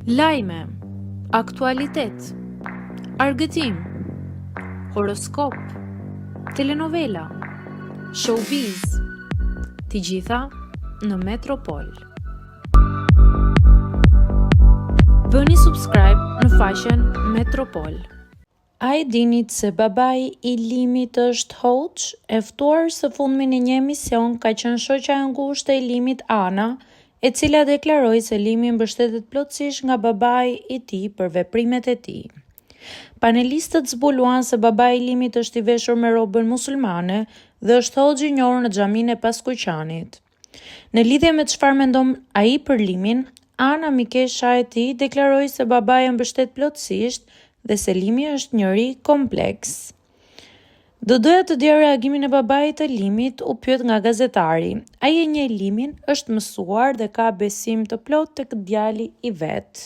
Lajme, aktualitet, argëtim, horoskop, telenovela, showbiz, të gjitha në Metropol. Bëni subscribe në faqen Metropol. A e dinit se babai i Limit është hoç? E ftuar së fundmi në një emision ka qenë shoqja e ngushtë e Limit, Ana, e cila deklaroi se Limi mbështetet plotësisht nga babai i tij për veprimet e tij. Panelistët zbuluan se babai i Limit është i veshur me robën musulmane dhe është hoxh i njohur në xhaminë e Paskuqanit. Në lidhje me çfarë mendon ai për Limin, Ana, mikesha e tij, deklaroi se babai e mbështet plotësisht dhe se Limi është njeri kompleks. Do doja të dija reagimin e babait të Limit, u pyet nga gazetari. Ai e njeh Limin, është mësuar dhe ka besim të plot tek djali i vet.